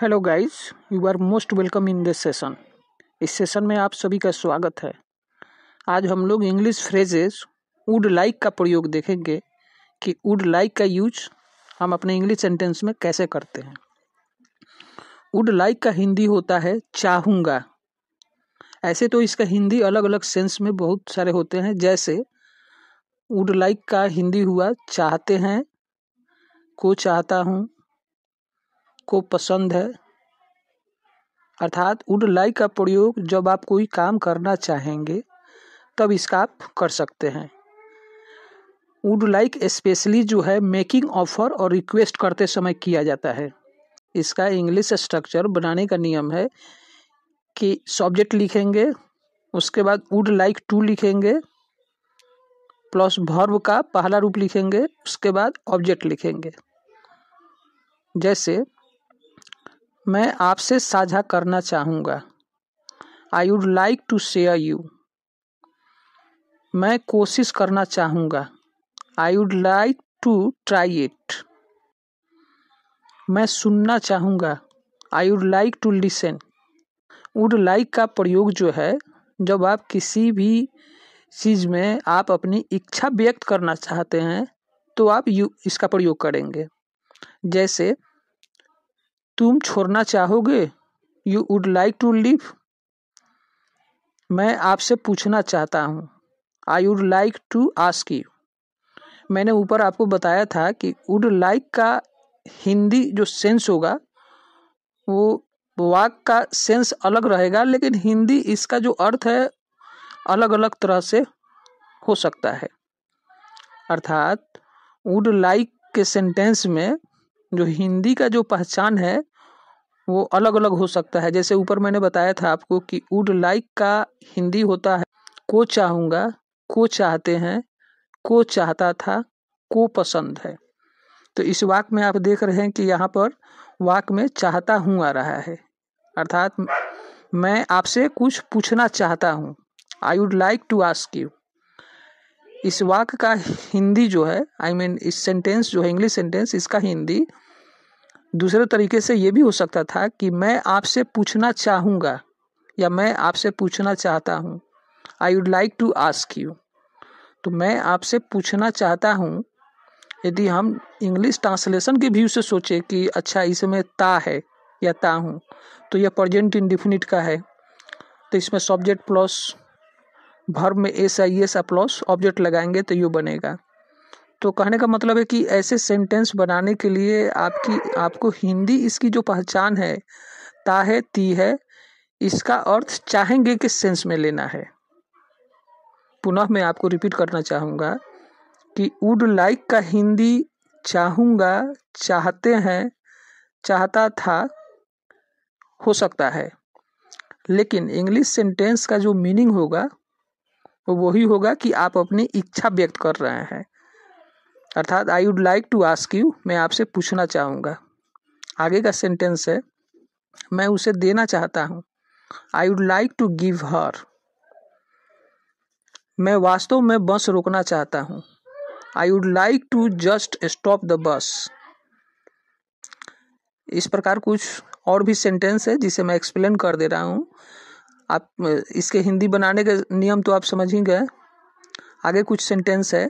Hello guys, you are most welcome in this session. इस session में आप सभी का स्वागत है। आज हम लोग इंग्लिश फ्रेजेस वुड लाइक का प्रयोग देखेंगे कि वुड लाइक का यूज हम अपने इंग्लिश सेंटेंस में कैसे करते हैं। वुड लाइक का हिंदी होता है चाहूँगा। ऐसे तो इसका हिंदी अलग अलग सेंस में बहुत सारे होते हैं, जैसे वुड लाइक का हिंदी हुआ चाहते हैं, को चाहता हूँ, को पसंद है। अर्थात वुड लाइक का प्रयोग जब आप कोई काम करना चाहेंगे तब इसका आप कर सकते हैं। वुड लाइक स्पेशली जो है मेकिंग ऑफर और रिक्वेस्ट करते समय किया जाता है। इसका इंग्लिश स्ट्रक्चर बनाने का नियम है कि सब्जेक्ट लिखेंगे, उसके बाद वुड लाइक टू लिखेंगे, प्लस वर्ब का पहला रूप लिखेंगे, उसके बाद ऑब्जेक्ट लिखेंगे। जैसे मैं आपसे साझा करना चाहूँगा, I would like to share you. मैं कोशिश करना चाहूँगा, I would like to try it. मैं सुनना चाहूँगा, I would like to listen. Would like का प्रयोग जो है जब आप किसी भी चीज़ में आप अपनी इच्छा व्यक्त करना चाहते हैं तो आप इसका प्रयोग करेंगे। जैसे तुम छोड़ना चाहोगे, you would like to leave. मैं आपसे पूछना चाहता हूँ, I would like to ask you. मैंने ऊपर आपको बताया था कि वुड लाइक का हिंदी जो सेंस होगा वो वाक्य का सेंस अलग रहेगा, लेकिन हिंदी इसका जो अर्थ है अलग अलग तरह से हो सकता है। अर्थात वुड लाइक के सेंटेंस में जो हिंदी का जो पहचान है वो अलग अलग हो सकता है। जैसे ऊपर मैंने बताया था आपको कि वुड लाइक का हिंदी होता है को चाहूँगा, को चाहते हैं, को चाहता था, को पसंद है। तो इस वाक्य में आप देख रहे हैं कि यहाँ पर वाक्य में चाहता हूँ आ रहा है। अर्थात मैं आपसे कुछ पूछना चाहता हूँ, I would like to ask you. इस वाक्य का हिंदी जो है इस सेंटेंस जो है इंग्लिश सेंटेंस, इसका हिंदी दूसरे तरीके से ये भी हो सकता था कि मैं आपसे पूछना चाहूँगा या मैं आपसे पूछना चाहता हूँ, I would like to ask you. तो मैं आपसे पूछना चाहता हूँ, यदि हम इंग्लिश ट्रांसलेशन के व्यू से सोचे कि अच्छा इसमें ता है या ता हूँ, तो यह प्रेजेंट इंडेफिनिट का है, तो इसमें सब्जेक्ट प्लस वर्ब में S I S plus object लगाएंगे तो ये बनेगा। तो कहने का मतलब है कि ऐसे सेंटेंस बनाने के लिए आपको हिंदी इसकी जो पहचान है ता है, ती है, इसका अर्थ चाहेंगे किस सेंस में लेना है। पुनः मैं आपको रिपीट करना चाहूँगा कि वुड लाइक का हिंदी चाहूँगा, चाहते हैं, चाहता था हो सकता है, लेकिन इंग्लिश सेंटेंस का जो मीनिंग होगा वो वही होगा कि आप अपनी इच्छा व्यक्त कर रहे हैं। अर्थात I would like to ask you, मैं आपसे पूछना चाहूँगा। आगे का सेंटेंस है मैं उसे देना चाहता हूँ, I would like to give her. मैं वास्तव में बस रोकना चाहता हूँ, I would like to just stop the bus. इस प्रकार कुछ और भी सेंटेंस है जिसे मैं एक्सप्लेन कर दे रहा हूँ। आप इसके हिंदी बनाने के नियम तो आप समझ ही गए। आगे कुछ सेंटेंस है